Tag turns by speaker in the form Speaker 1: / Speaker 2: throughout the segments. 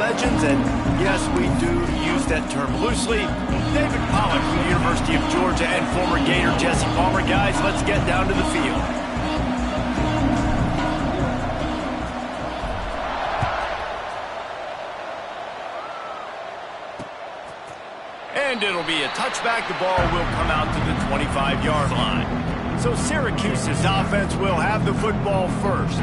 Speaker 1: legends, and yes, we do use that term loosely. David Pollack from the University of Georgia and former Gator Jesse Palmer. Guys, let's get down to the field. And it'll be a touchback. The ball will come out to the 25-yard line. So Syracuse's offense will have the football first.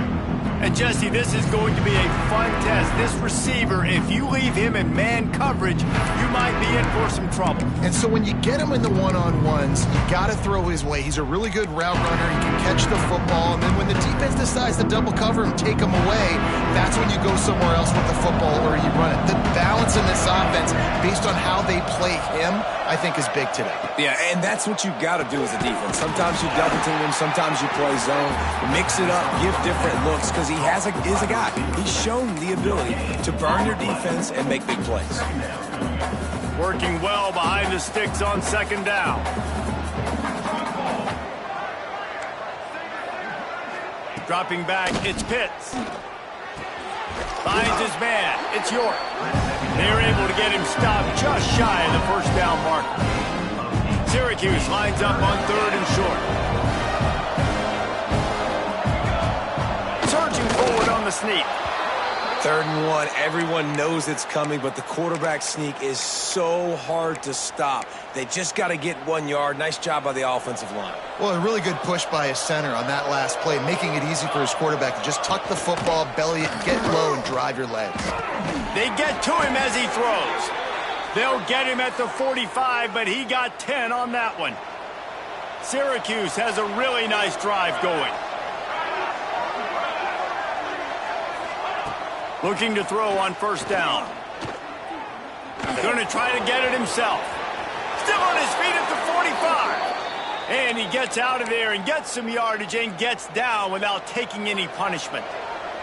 Speaker 1: And Jesse, this is going to be a fun test. This receiver, if you leave him in man coverage, you might be in for some trouble.
Speaker 2: And so when you get him in the one-on-ones, you got to throw his way. He's a really good route runner. He can catch the football. And then when the defense decides to double cover him, take him away, that's when you go somewhere else with the football or you run it. The balance in this offense, based on how they play him, I think is big today.
Speaker 3: Yeah, and that's what you've got to do as a defense. Sometimes you double team him, sometimes you play zone. Mix it up, give different looks, because he is a guy. He's shown the ability to burn your defense and make big plays.
Speaker 1: Working well behind the sticks on second down. Dropping back, it's Pitts. Finds his man, it's York. They're able to get him stopped just shy of the first down mark. Syracuse lines up on third and short. Surging forward on the sneak.
Speaker 3: 3rd and 1, everyone knows it's coming, but the quarterback sneak is so hard to stop. They just got to get 1 yard. Nice job by the offensive line.
Speaker 2: Well, a really good push by his center on that last play, making it easy for his quarterback to just tuck the football, belly it, get low, and drive your legs.
Speaker 1: They get to him as he throws. They'll get him at the 45, but he got 10 on that one. Syracuse has a really nice drive going. Looking to throw on first down. Going to try to get it himself. Still on his feet at the 45. And he gets out of there and gets some yardage and gets down without taking any punishment.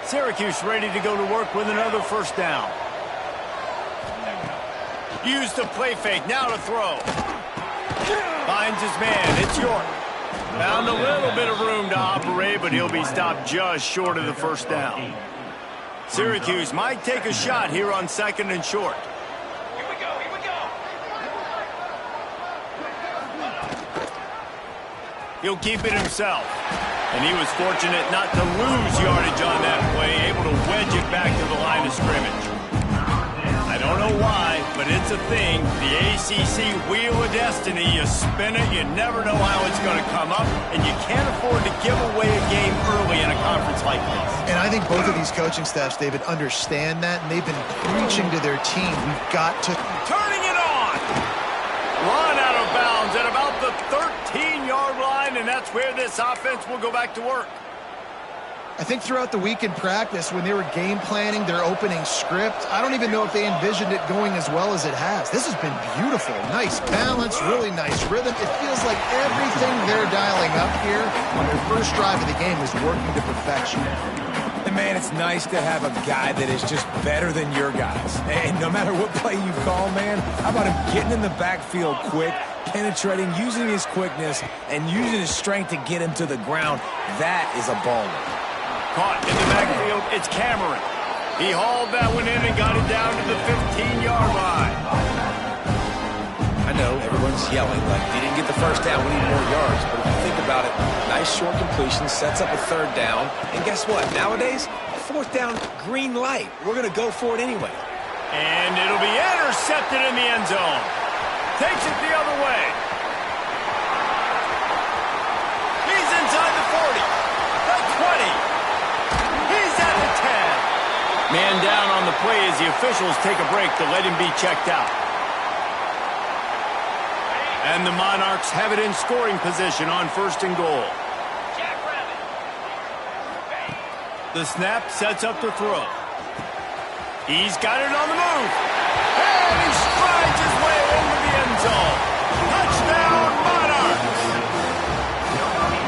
Speaker 1: Syracuse ready to go to work with another first down. Use the play fake, now to throw. Finds his man, it's York. Found a little bit of room to operate, but he'll be stopped just short of the first down. Syracuse might take a shot here on 2nd and short.
Speaker 4: Here we go, here we go.
Speaker 1: He'll keep it himself. And he was fortunate not to lose yardage on that play, able to wedge it back to the line of scrimmage. I don't know why, but it's a thing. The ACC Wheel of Destiny, you spin it, you never know how it's going to come up, and you can't afford to give away a game early in a conference like this.
Speaker 2: And I think both of these coaching staffs, David, understand that, and they've been preaching to their team. We've got to...
Speaker 1: Turning it on! Run out of bounds at about the 13-yard line, and that's where this offense will go back to work.
Speaker 2: I think throughout the week in practice, when they were game planning their opening script, I don't even know if they envisioned it going as well as it has. This has been beautiful. Nice balance, really nice rhythm. It feels like everything they're dialing up here on their first drive of the game is working to perfection.
Speaker 3: And man, it's nice to have a guy that is just better than your guys. And no matter what play you call, man, how about him getting in the backfield quick, penetrating, using his quickness, and using his strength to get him to the ground? That is a baller.
Speaker 1: Caught in the backfield, it's Cameron. He hauled that one in and got it down to the 15-yard line.
Speaker 3: I know everyone's yelling like he didn't get the first down, we need more yards. But if you think about it, nice short completion, sets up a 3rd down. And guess what? Nowadays, 4th down, green light. We're going to go for it anyway.
Speaker 1: And it'll be intercepted in the end zone. Takes it the other way. He's inside the 40, the 20. Man down on the play as the officials take a break to let him be checked out. And the Monarchs have it in scoring position on 1st and goal. The snap sets up the throw. He's got it on the move. And he strides his way into the end zone. Touchdown, Monarchs!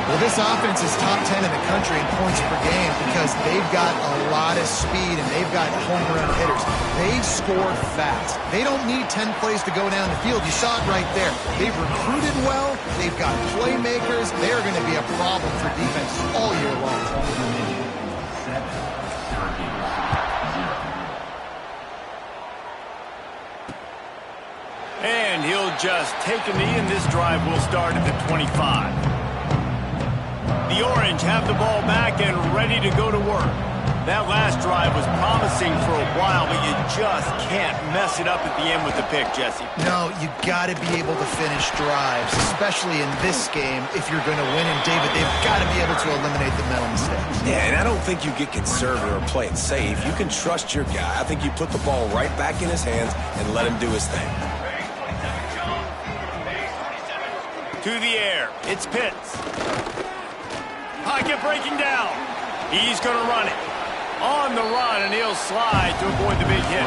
Speaker 2: Well, this offense is top 10 in the country in points per game because they've got a lot of speed and they've got home run hitters. They score fast. They don't need 10 plays to go down the field. You saw it right there. They've recruited well. They've got playmakers. They're going to be a problem for defense all year long.
Speaker 1: and he'll just take a knee, and this drive will start at the 25. The Orange have the ball back and ready to go to work. That last drive was promising for a while, but you just can't mess it up at the end with the pick, Jesse.
Speaker 2: No, you got to be able to finish drives, especially in this game if you're going to win. And, David, they've got to be able to eliminate the mental mistakes.
Speaker 3: Yeah, and I don't think you get conservative or play it safe. You can trust your guy. I think you put the ball right back in his hands and let him do his thing.
Speaker 1: To the air. It's Pitts. Pocket breaking down. He's going to run it. On the run, and he'll slide to avoid the big hit.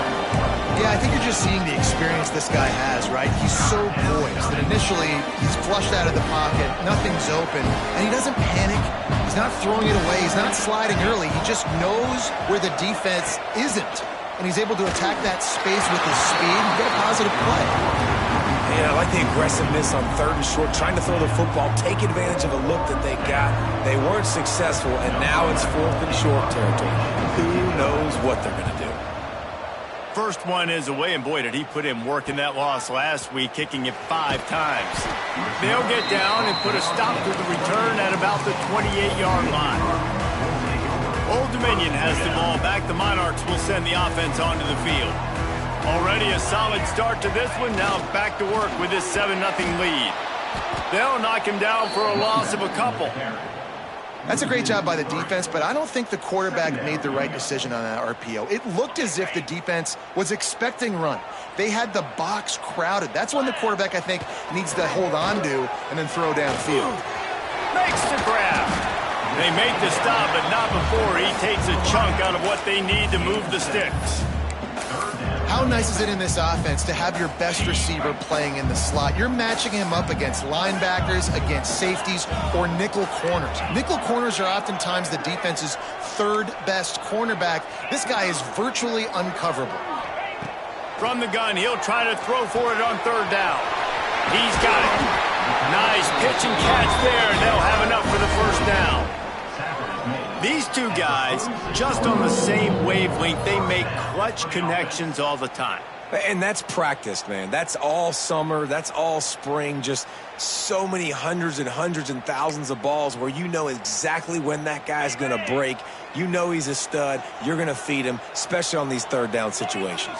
Speaker 2: Yeah, I think you're just seeing the experience this guy has, right? He's so poised that initially he's flushed out of the pocket, nothing's open, and he doesn't panic. He's not throwing it away. He's not sliding early. He just knows where the defense isn't, and he's able to attack that space with his speed and get a positive play.
Speaker 3: Yeah, I like the aggressiveness on 3rd and short, trying to throw the football, take advantage of a look that they got. They weren't successful, and now it's 4th and short territory. Who knows what they're going to do?
Speaker 1: First one is away, and boy, did he put in work in that loss last week, kicking it 5 times. They'll get down and put a stop to the return at about the 28-yard line. Old Dominion has the ball back. The Monarchs will send the offense onto the field. Already a solid start to this one. Now back to work with this 7-0 lead. They'll knock him down for a loss of a couple.
Speaker 2: That's a great job by the defense, but I don't think the quarterback made the right decision on that RPO. It looked as if the defense was expecting run. They had the box crowded. That's when the quarterback, I think, needs to hold on to and then throw downfield.
Speaker 1: Makes the grab. They make the stop, but not before he takes a chunk out of what they need to move the sticks.
Speaker 2: How nice is it in this offense to have your best receiver playing in the slot? You're matching him up against linebackers, against safeties, or nickel corners. Nickel corners are oftentimes the defense's 3rd best cornerback. This guy is virtually uncoverable.
Speaker 1: From the gun, he'll try to throw for it on 3rd down. He's got it. Nice pitch and catch there, and they'll have enough for the 1st down. These two guys, just on the same wavelength, they make clutch connections all the time.
Speaker 3: And that's practice, man. That's all summer. That's all spring. Just so many hundreds and thousands of balls where you know exactly when that guy's going to break. You know he's a stud. You're going to feed him, especially on these 3rd down situations.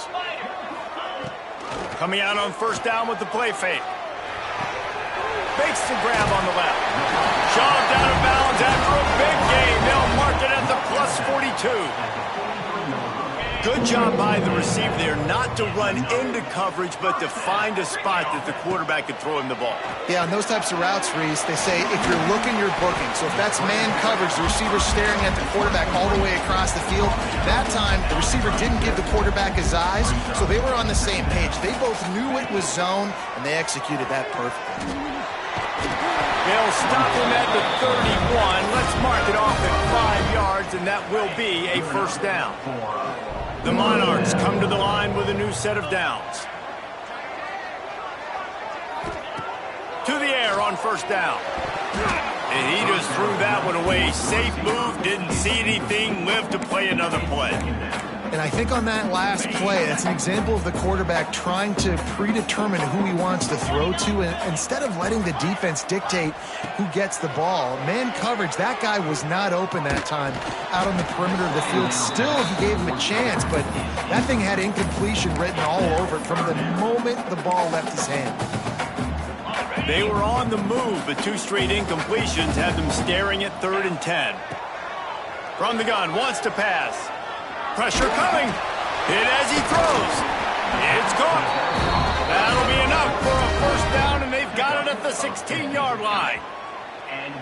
Speaker 1: Coming out on 1st down with the play fake. Makes the grab on the left. Shoved out of bounds after a big gain. They'll mark it at the plus 42. Good job by the receiver there not to run into coverage, but to find a spot that the quarterback could throw him the ball.
Speaker 2: Yeah, on those types of routes, Reese, they say if you're looking, you're booking. So if that's man coverage, the receiver's staring at the quarterback all the way across the field. That time, the receiver didn't give the quarterback his eyes, so they were on the same page. They both knew it was zone, and they executed that perfectly.
Speaker 1: They'll stop him at the 31. Let's mark it off at 5 yards, and that will be a 1st down. The Monarchs come to the line with a new set of downs. To the air on 1st down. And he just threw that one away. Safe move, didn't see anything, lived to play another play.
Speaker 2: And I think on that last play, that's an example of the quarterback trying to predetermine who he wants to throw to, and instead of letting the defense dictate who gets the ball. Man coverage, that guy was not open that time out on the perimeter of the field. Still, he gave him a chance, but that thing had incompletion written all over it from the moment the ball left his hand.
Speaker 1: They were on the move, but 2 straight incompletions had them staring at 3rd and 10. From the gun, wants to pass. Pressure coming. Hit as he throws. It's caught. That'll be enough for a 1st down, and they've got it at the 16-yard line.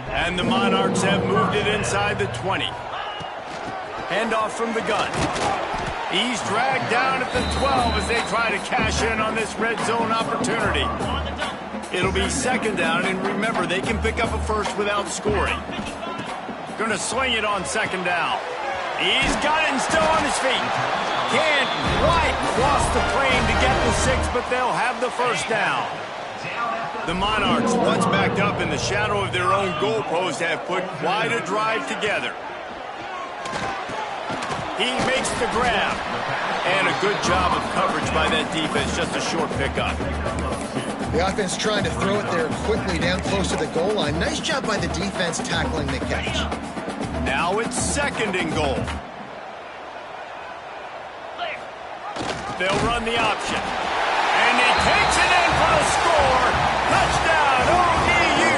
Speaker 1: And the Monarchs have moved it inside the 20. Handoff from the gun. He's dragged down at the 12 as they try to cash in on this red zone opportunity. It'll be 2nd down, and remember, they can pick up a 1st without scoring. Gonna sling it on 2nd down. He's got it and still on his feet. Can't quite cross the plane to get the 6, but they'll have the 1st down. The Monarchs, once backed up in the shadow of their own goalpost, have put quite a drive together. He makes the grab. And a good job of coverage by that defense, just a short pickup.
Speaker 2: The offense trying to throw it there quickly down close to the goal line. Nice job by the defense tackling the catch.
Speaker 1: Now it's 2nd and goal. They'll run the option. And he takes it in for the score. Touchdown, ODU.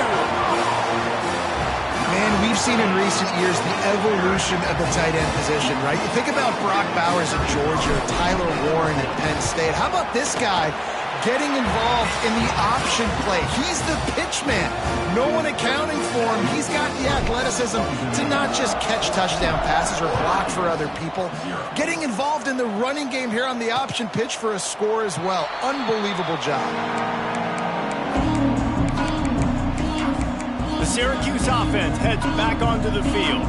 Speaker 2: Man, we've seen in recent years the evolution of the tight end position, right? You think about Brock Bowers at Georgia, Tyler Warren at Penn State. How about this guy getting involved in the option play? He's the pitch man. No one accounting for him. He's got the athleticism to not just catch touchdown passes or block for other people. Getting involved in the running game here on the option pitch for a score as well. Unbelievable job.
Speaker 1: The Syracuse offense heads back onto the field.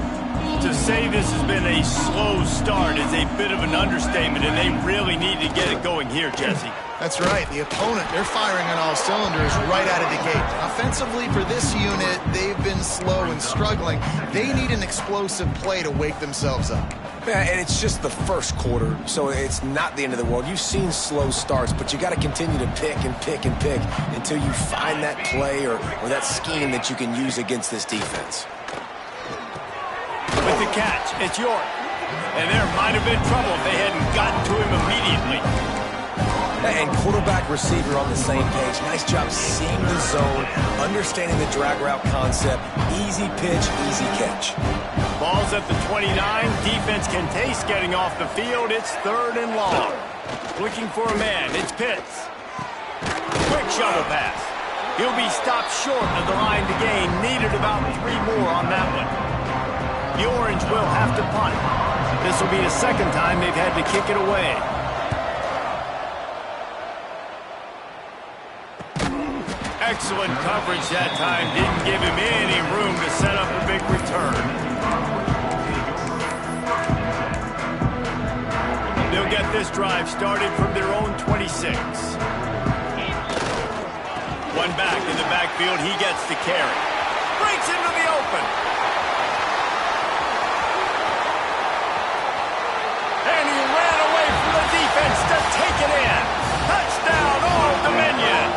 Speaker 1: To say this has been a slow start is a bit of an understatement, and they really need to get it going here, Jesse.
Speaker 2: That's right. The opponent, they're firing on all cylinders right out of the gate. Offensively, for this unit, they've been slow and struggling. They need an explosive play to wake themselves up.
Speaker 3: Yeah, and it's just the first quarter, so it's not the end of the world. You've seen slow starts, but you got to continue to pick and pick and pick until you find that play or that scheme that you can use against this defense.
Speaker 1: With the catch, it's York. And there might have been trouble if they hadn't gotten to him immediately.
Speaker 3: And quarterback receiver on the same page. Nice job seeing the zone, understanding the drag route concept. Easy pitch, easy catch.
Speaker 1: Ball's at the 29. Defense can taste getting off the field. It's 3rd and long. Looking for a man. It's Pitts. Quick shovel pass. He'll be stopped short of the line to gain. Needed about 3 more on that one. The Orange will have to punt. This will be the 2nd time they've had to kick it away. Excellent coverage that time. Didn't give him any room to set up a big return. They'll get this drive started from their own 26. One back in the backfield. He gets the carry. Breaks into the open. And he ran away from the defense to take it in. Touchdown, Old Dominion.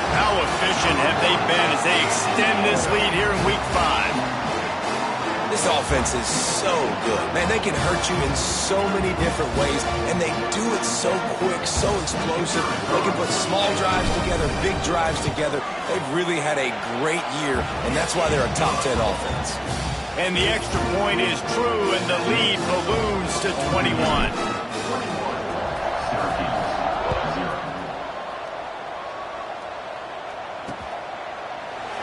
Speaker 1: How efficient have they been as they extend this lead here in Week 5?
Speaker 3: This offense is so good. Man, they can hurt you in so many different ways, and they do it so quick, so explosive. They can put small drives together, big drives together. They've really had a great year, and that's why they're a top 10 offense.
Speaker 1: And the extra point is true, and the lead balloons to 21.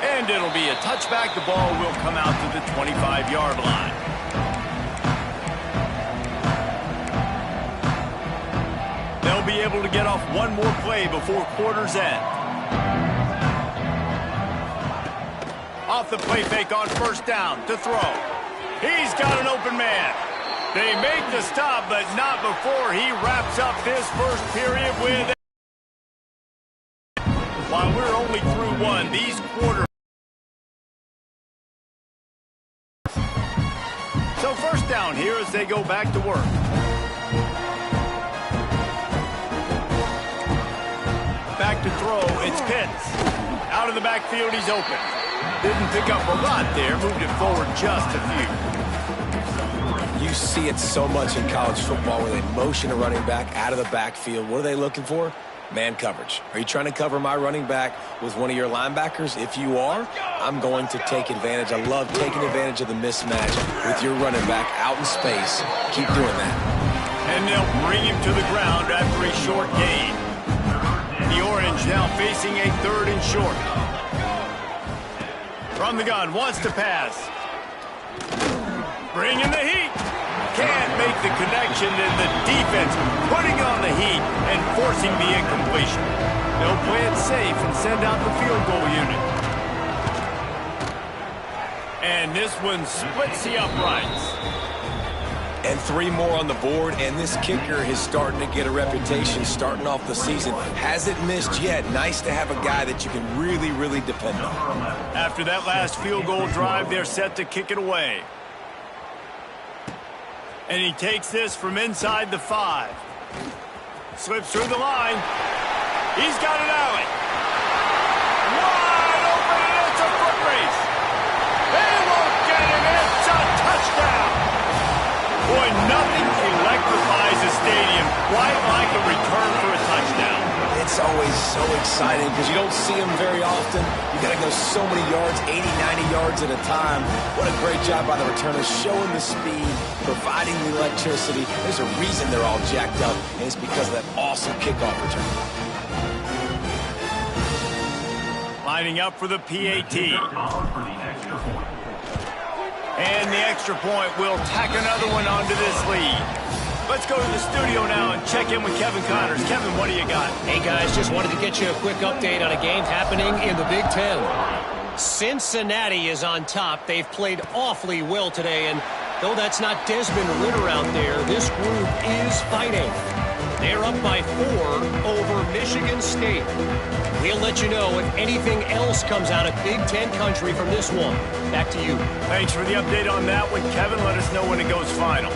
Speaker 1: And it'll be a touchback. The ball will come out to the 25-yard line. They'll be able to get off one more play before quarter's end. Off the play fake on 1st down to throw. He's got an open man. They make the stop, but not before he wraps up this first period with. While we're only through one, these quarters. So 1st down here as they go back to work. Back to throw, it's Pitts. Out of the backfield, he's open. Didn't pick up a lot there, moved it forward just a few.
Speaker 3: You see it so much in college football where they motion a running back out of the backfield. What are they looking for? Man coverage. Are you trying to cover my running back with one of your linebackers? If you are, I'm going to take advantage. I love taking advantage of the mismatch with your running back out in space. Keep doing that.
Speaker 1: And they'll bring him to the ground after a short gain. The Orange now facing a 3rd and short. From the gun, wants to pass. Bringing the heat. Can't make the connection, and the defense putting on the heat and forcing the incompletion. They'll play it safe and send out the field goal unit. And this one splits the uprights.
Speaker 3: And 3 more on the board, and this kicker is starting to get a reputation starting off the season. Hasn't missed yet. Nice to have a guy that you can really, really depend on.
Speaker 1: After that last field goal drive, they're set to kick it away. And he takes this from inside the 5. Slips through the line. He's got it out. Wide open, and it's a foot race. They won't get him. It's a touchdown. Boy, nothing electrifies a stadium quite like a return for a touchdown.
Speaker 3: It's always so exciting because you don't see them very often. You got to go so many yards, 80, 90 yards at a time. What a great job by the returners, showing the speed, providing the electricity. There's a reason they're all jacked up, and it's because of that awesome kickoff return.
Speaker 1: Lining up for the PAT. And the extra point will tack another one onto this lead. Let's go to the studio now and check in with Kevin Connors. Kevin, what do you got?
Speaker 5: Hey, guys, just wanted to get you a quick update on a game happening in the Big Ten. Cincinnati is on top. They've played awfully well today, and though that's not Desmond Ridder out there, this group is fighting. They're up by 4 over Michigan State. We'll let you know if anything else comes out of Big Ten country from this one. Back to you.
Speaker 1: Thanks for the update on that one, Kevin. Let us know when it goes final.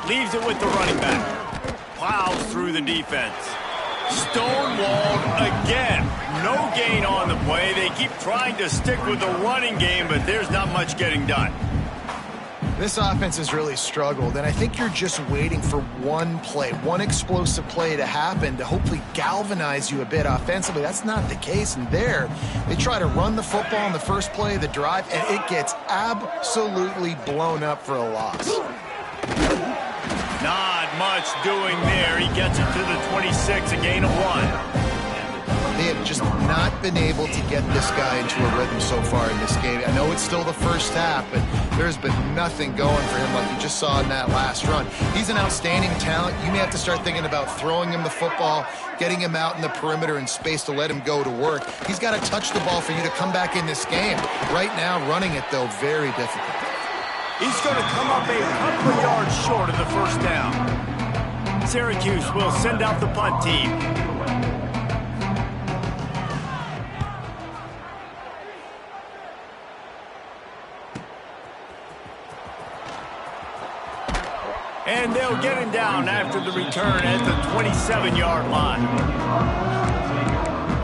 Speaker 1: Leaves it with the running back. Plows through the defense. Stonewalled again. No gain on the play. They keep trying to stick with the running game, but there's not much getting done.
Speaker 2: This offense has really struggled, and I think you're just waiting for one play, one explosive play to happen to hopefully galvanize you a bit offensively. That's not the case, and there, they try to run the football on the first play of the drive, and it gets absolutely blown up for a loss.
Speaker 1: Not much doing there. He gets it to the 26, a gain of 1.
Speaker 2: They have just not been able to get this guy into a rhythm so far in this game. I know it's still the first half, but there's been nothing going for him like you just saw in that last run. He's an outstanding talent. You may have to start thinking about throwing him the football, getting him out in the perimeter in space to let him go to work. He's got to touch the ball for you to come back in this game. Right now, running it, though, very difficult.
Speaker 1: He's going to come up a couple of yards short of the first down. Syracuse will send out the punt team. And they'll get him down after the return at the 27-yard line.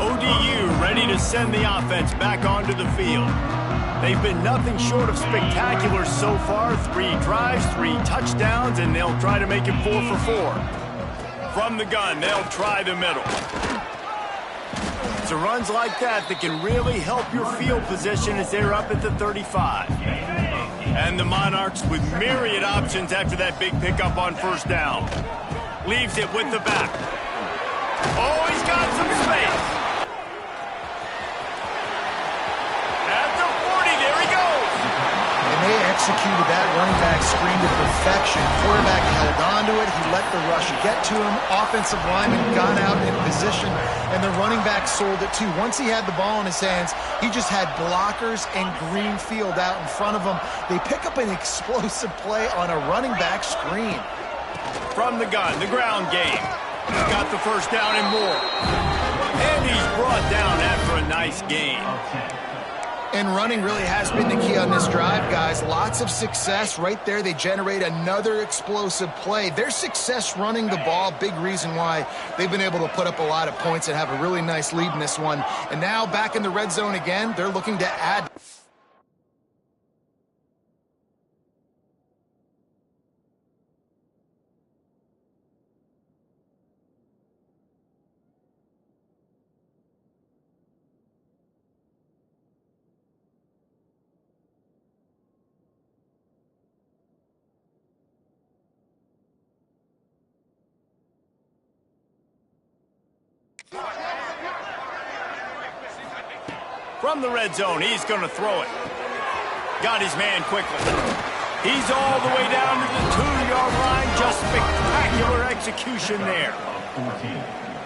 Speaker 1: ODU ready to send the offense back onto the field. They've been nothing short of spectacular so far. 3 drives, 3 touchdowns, and they'll try to make it 4 for 4. From the gun, they'll try the middle. It's runs like that can really help your field position as they're up at the 35. And the Monarchs with myriad options after that big pickup on first down. Leaves it with the back. Oh, he's got some space.
Speaker 2: They executed that running back screen to perfection. Quarterback held onto it. He let the rush get to him. Offensive lineman got out in position, and the running back sold it too. Once he had the ball in his hands, he just had blockers and green field out in front of him. They pick up an explosive play on a running back screen.
Speaker 1: From the gun, the ground game. He's got the first down and more. And he's brought down after a nice gain.
Speaker 2: And running really has been the key on this drive, guys. Lots of success right there. They generate another explosive play. Their success running the ball, big reason why they've been able to put up a lot of points and have a really nice lead in this one. And now back in the red zone again, they're looking to add.
Speaker 1: From the red zone, he's going to throw it. Got his man quickly. He's all the way down to the 2-yard line. Just spectacular execution there.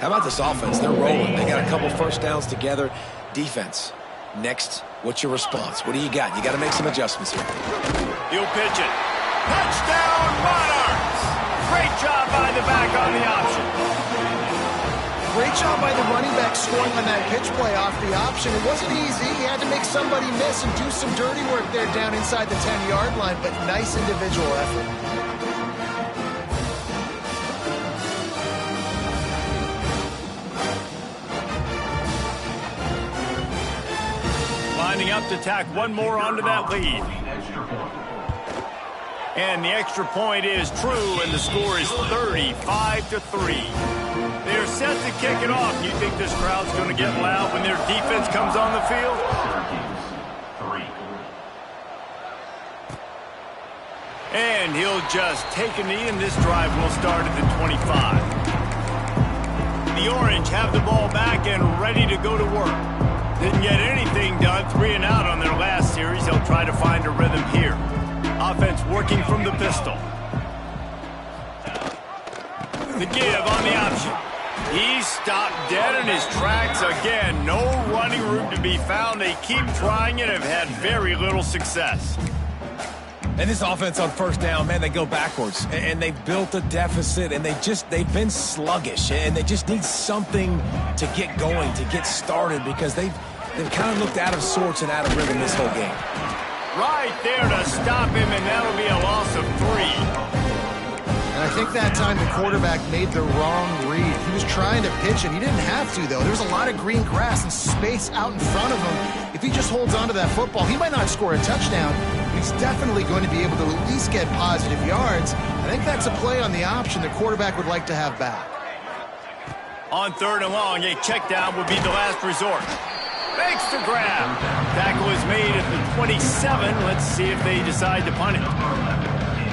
Speaker 3: How about this offense? They're rolling. They got a couple first downs together. Defense. Next, what's your response? What do you got? You got to make some adjustments here.
Speaker 1: He'll pitch it. Touchdown, Monarchs! Great job by the back on the option.
Speaker 2: Great job by the running back scoring on that pitch play off the option. It wasn't easy. He had to make somebody miss and do some dirty work there down inside the 10-yard line, but nice individual effort.
Speaker 1: have to tack one more onto that lead. And the extra point is true, and the score is 35-3. They're set to kick it off. You think this crowd's going to get loud when their defense comes on the field? And he'll just take a knee, and this drive will start at the 25. The Orange have the ball back and ready to go to work. Didn't get anything done, 3 and out on their last series. They'll try to find a rhythm here. Offense working from the pistol. The give on the option. He's stopped dead in his tracks again. No running room to be found. They keep trying and have had very little success.
Speaker 3: And this offense on first down, man, they go backwards. And they've built a deficit, and they've been sluggish. And they just need something to get going, to get started, because they've kind of looked out of sorts and out of rhythm this whole game.
Speaker 1: Right there to stop him, and that'll be a loss of 3.
Speaker 2: And I think that time the quarterback made the wrong read. He was trying to pitch it. He didn't have to, though. There's a lot of green grass and space out in front of him. If he just holds on to that football, he might not score a touchdown, but he's definitely going to be able to at least get positive yards. I think that's a play on the option the quarterback would like to have back.
Speaker 1: On 3rd and long, a check down would be the last resort. Makes the grab. Tackle is made at the 27. Let's see if they decide to punt it.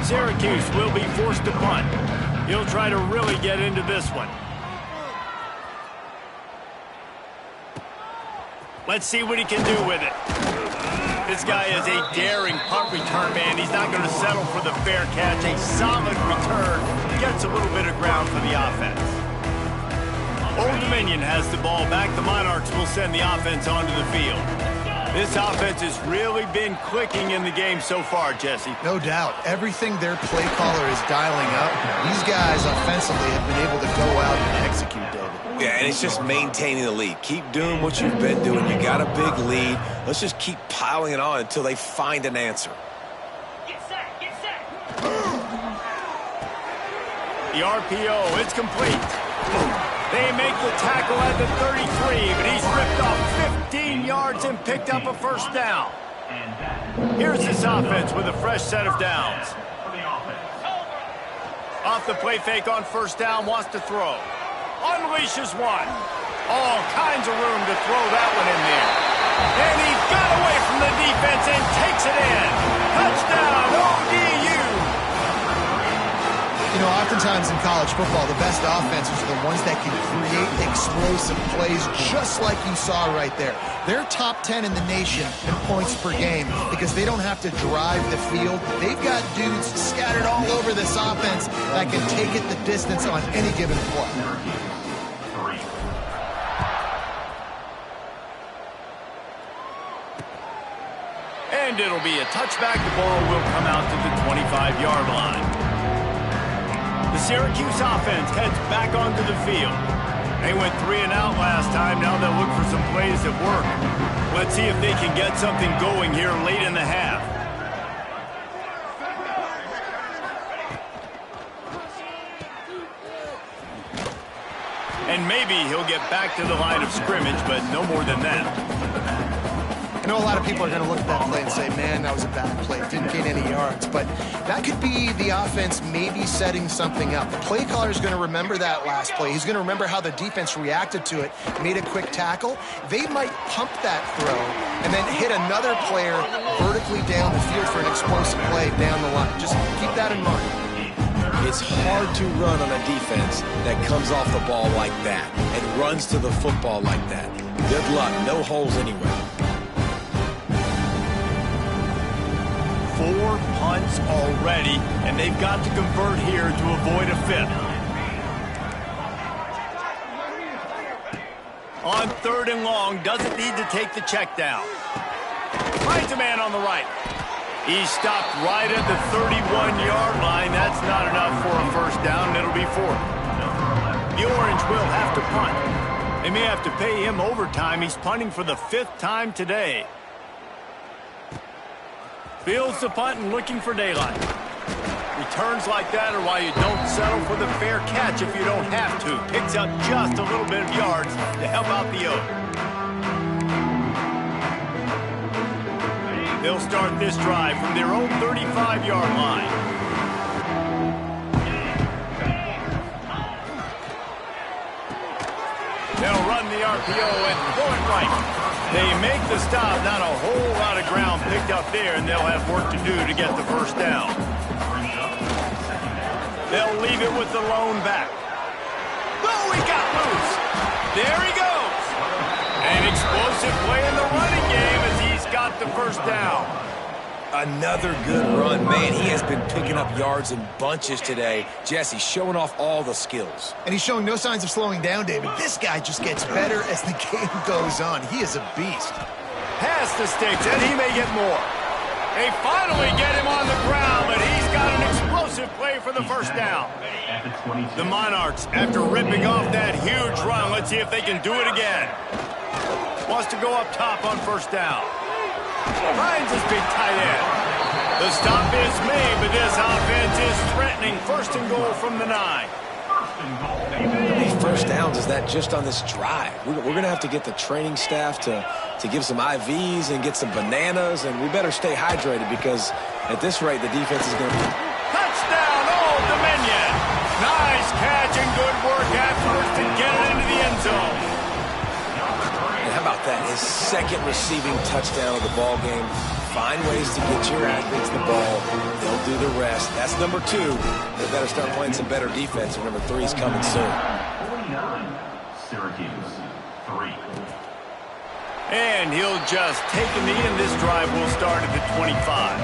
Speaker 1: Syracuse will be forced to punt. He'll try to really get into this one. Let's see what he can do with it. This guy is a daring punt return man. He's not going to settle for the fair catch. A solid return. Gets a little bit of ground for the offense. Old Dominion has the ball back. The Monarchs will send the offense onto the field. This offense has really been clicking in the game so far, Jesse.
Speaker 2: No doubt. Everything their play caller is dialing up, these guys offensively have been able to go out and execute, David.
Speaker 3: Yeah, and it's just maintaining the lead. Keep doing what you've been doing. You got a big lead. Let's just keep piling it on until they find an answer.
Speaker 4: Get set, get set.
Speaker 1: The RPO, it's complete. They make the tackle at the 33, but he's ripped off 15 yards and picked up a first down. Here's this offense with a fresh set of downs. Off the play fake on first down, wants to throw. Unleashes one. All kinds of room to throw that one in there. And he got away from the defense and takes it in. Touchdown, ODU.
Speaker 2: You know, oftentimes in college football, the best offenses are the ones that can create explosive plays just like you saw right there. They're top 10 in the nation in points per game because they don't have to drive the field. They've got dudes scattered all over this offense that can take it the distance on any given play.
Speaker 1: And it'll be a touchback. The ball will come out to the 25-yard line. The Syracuse offense heads back onto the field. They went 3 and out last time. Now they'll look for some plays that work. Let's see if they can get something going here late in the half. And maybe he'll get back to the line of scrimmage, but no more than that.
Speaker 2: I know a lot of people are going to look at that play and say, man, that was a bad play. Didn't gain any yards. But that could be the offense maybe setting something up. The play caller is going to remember that last play. He's going to remember how the defense reacted to it, made a quick tackle. They might pump that throw and then hit another player vertically down the field for an explosive play down the line. Just keep that in mind.
Speaker 3: It's hard to run on a defense that comes off the ball like that and runs to the football like that. Good luck. No holes anywhere.
Speaker 1: 4 punts already, and they've got to convert here to avoid a 5th. On 3rd and long, doesn't need to take the check down. Finds a man on the right. He stopped right at the 31-yard line. That's not enough for a first down, and it'll be 4th. The Orange will have to punt. They may have to pay him overtime. He's punting for the 5th time today. Fields the punt and looking for daylight. Returns like that are why you don't settle for the fair catch if you don't have to. Picks up just a little bit of yards to help out the Oak. They'll start this drive from their own 35-yard line. They'll run the RPO and throw it right. They make the stop, not a whole lot of ground picked up there, and they'll have work to do to get the first down. They'll leave it with the lone back. Oh, he got loose. There he goes. An explosive play in the running game as he's got the first down.
Speaker 3: Another good run. Man, he has been picking up yards in bunches today. Jesse showing off all the skills.
Speaker 2: And he's showing no signs of slowing down, David. This guy just gets better as the game goes on. He is a beast.
Speaker 1: Pass the sticks, and he may get more. They finally get him on the ground, but he's got an explosive play for the first down. The Monarchs, after ripping off that huge run, let's see if they can do it again. Wants to go up top on first down. Finds his big tight end. The stop is made, but this offense is threatening. First and goal from the 9.
Speaker 3: How many first downs is that just on this drive? We're going to have to get the training staff to give some IVs and get some bananas, and we better stay hydrated because at this rate, the defense is going to be...
Speaker 1: Touchdown, Old Dominion! Nice catch and good work afterwards to get it into the end zone.
Speaker 3: And how about that? His second receiving touchdown of the ball game. Find ways to get your athletes the ball. They'll do the rest. That's number 2. They better start playing some better defense, and number 3 is coming soon.
Speaker 6: 49, Syracuse, 3.
Speaker 1: And he'll just take a knee, and this drive will start at the 25.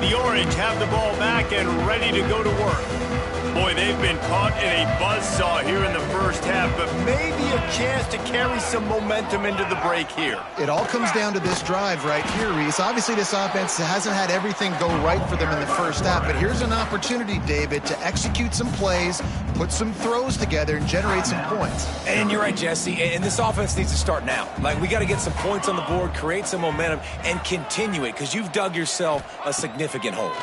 Speaker 1: The Orange have the ball back and ready to go to work. Boy, they've been caught in a buzzsaw here in the first half, but maybe a chance to carry some momentum into the break here.
Speaker 2: It all comes down to this drive right here, Reese. Obviously, this offense hasn't had everything go right for them in the first half, but here's an opportunity, David, to execute some plays, put some throws together, and generate some points.
Speaker 3: And you're right, Jesse, and this offense needs to start now. Like, we got to get some points on the board, create some momentum, and continue it, because you've dug yourself a significant hole.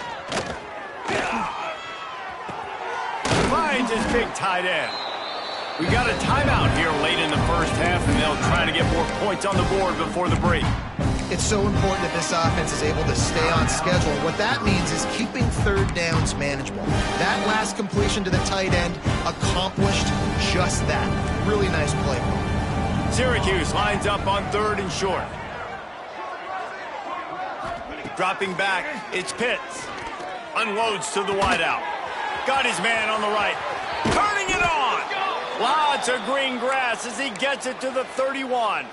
Speaker 1: Finds his big tight end. We got a timeout here late in the first half, and they'll try to get more points on the board before the break.
Speaker 2: It's so important that this offense is able to stay on schedule. What that means is keeping third downs manageable. That last completion to the tight end accomplished just that. Really nice play.
Speaker 1: Syracuse lines up on 3rd and short. Dropping back, it's Pitts. Unloads to the wideout. Got his man on the right. Turning it on. Lots of green grass as he gets it to the 31.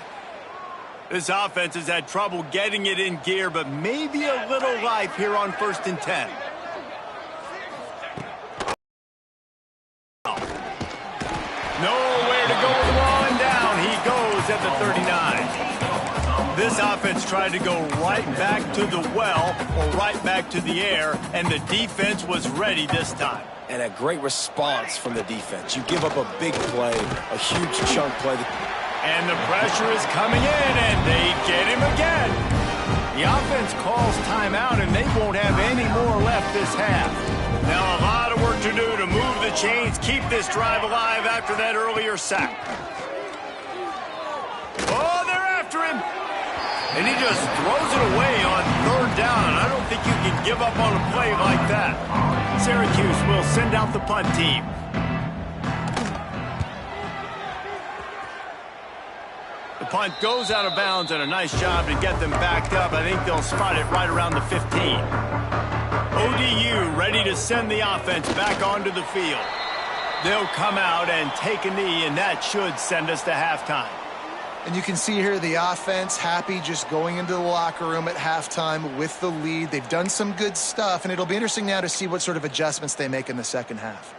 Speaker 1: This offense has had trouble getting it in gear, but maybe a little life here on 1st and 10. Nowhere to go with the ball, and down he goes at the 39. This offense tried to go right back to the well or right back to the air, and the defense was ready this time.
Speaker 3: And a great response from the defense. You give up a big play, a huge chunk play.
Speaker 1: And the pressure is coming in, and they get him again. The offense calls timeout, and they won't have any more left this half. Now a lot of work to do to move the chains, keep this drive alive after that earlier sack. Oh, they're after him. And he just throws it away on 3rd down. I don't think you can give up on a play like that. Syracuse will send out the punt team. The punt goes out of bounds, and a nice job to get them backed up. I think they'll spot it right around the 15. ODU ready to send the offense back onto the field. They'll come out and take a knee, and that should send us to halftime.
Speaker 2: And you can see here the offense happy just going into the locker room at halftime with the lead. They've done some good stuff, and it'll be interesting now to see what sort of adjustments they make in the second half.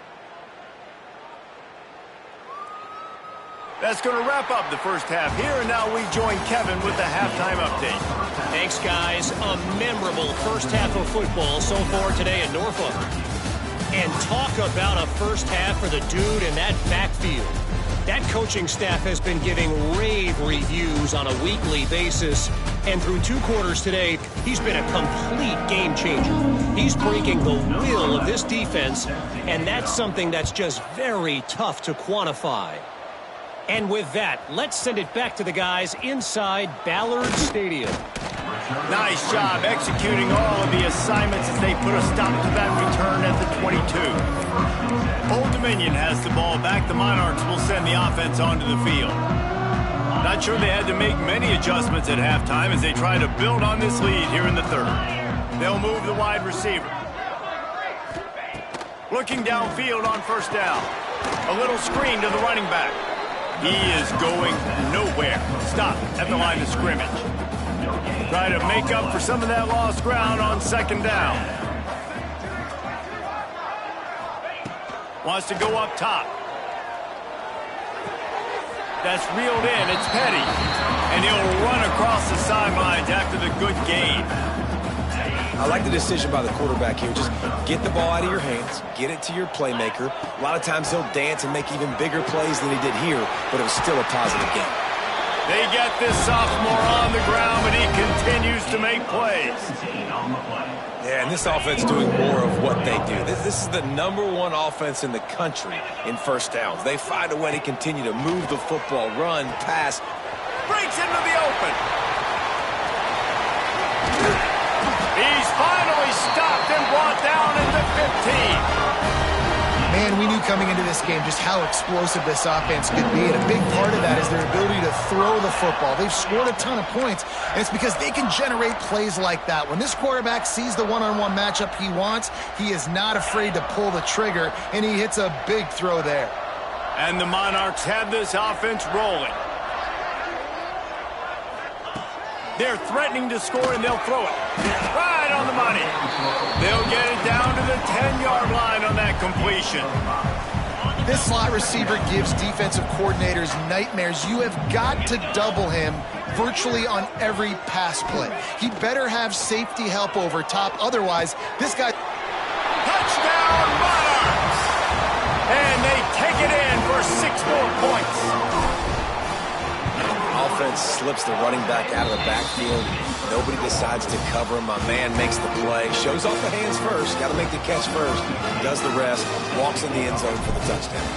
Speaker 1: That's going to wrap up the first half here, and now we join Kevin with the halftime update.
Speaker 5: Thanks, guys. A memorable first half of football so far today in Norfolk. And talk about a first half for the dude in that backfield. That coaching staff has been giving rave reviews on a weekly basis. And through 2 quarters today, he's been a complete game changer. He's breaking the will of this defense, and that's something that's just very tough to quantify. And with that, let's send it back to the guys inside Ballard Stadium.
Speaker 1: Nice job executing all of the assignments as they put a stop to that return at the 22. Old Dominion has the ball back. The Monarchs will send the offense onto the field. Not sure they had to make many adjustments at halftime as they try to build on this lead here in the third. They'll move the wide receiver. Looking downfield on first down. A little screen to the running back. He is going nowhere. Stop at the line of scrimmage. Try to make up for some of that lost ground on second down. Wants to go up top. That's reeled in. It's Petty. And he'll run across the sidelines after the good gain.
Speaker 3: I like the decision by the quarterback here. Just get the ball out of your hands, get it to your playmaker. A lot of times he'll dance and make even bigger plays than he did here, but it was still a positive game.
Speaker 1: They get this sophomore on the ground, but he continues to make plays.
Speaker 3: Yeah, and this offense doing more of what they do. This is the #1 offense in the country in first downs. They find a way to continue to move the football, run, pass.
Speaker 1: Breaks into the open. He's finally stopped and brought down at the 15.
Speaker 2: Man, we knew coming into this game just how explosive this offense could be, and a big part of that is their ability to throw the football. They've scored a ton of points, and it's because they can generate plays like that. When this quarterback sees the one-on-one matchup he wants, he is not afraid to pull the trigger, and he hits a big throw there.
Speaker 1: And the Monarchs have this offense rolling. They're threatening to score, and they'll throw it. Right on the money. They'll get it down to the 10-yard line on that completion.
Speaker 2: This slot receiver gives defensive coordinators nightmares. You have got to double him virtually on every pass play. He better have safety help over top. Otherwise, this guy...
Speaker 1: Touchdown, Monarchs! And they take it in for 6 more points.
Speaker 3: Offense slips the running back out of the backfield. Nobody decides to cover him. My man makes the play. Shows off the hands first. Got to make the catch first. Does the rest. Walks in the end zone for the touchdown.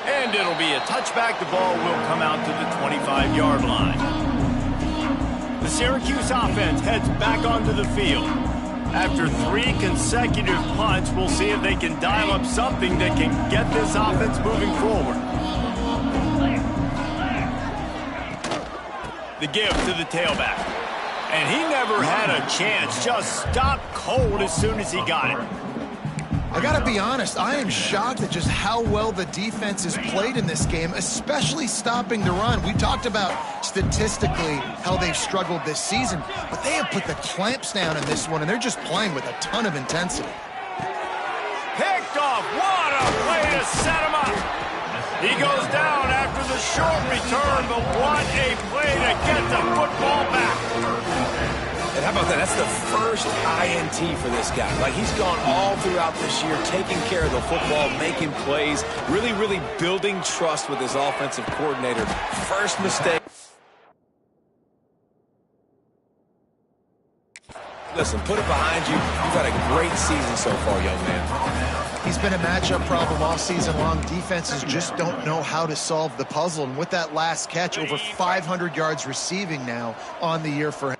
Speaker 1: And it'll be a touchback. The ball will come out to the 25-yard line. The Syracuse offense heads back onto the field. After 3 consecutive punts, we'll see if they can dial up something that can get this offense moving forward. The give to the tailback. And he never had a chance. Just stopped cold as soon as he got it.
Speaker 2: I gotta be honest, I am shocked at just how well the defense has played in this game, especially stopping the run. We talked about statistically how they've struggled this season, but they have put the clamps down in this one, and they're just playing with a ton of intensity.
Speaker 1: Picked off. What a play to set him up. He goes down after the short return, but what a play to get the football back.
Speaker 3: And how about that? That's the first INT for this guy. Like, he's gone all throughout this year, taking care of the football, making plays, really, really building trust with his offensive coordinator. First mistake. Listen, put it behind you. You've had a great season so far, young man.
Speaker 2: He's been a matchup problem all season long. Defenses just don't know how to solve the puzzle. And with that last catch, over 500 yards receiving now on the year for him.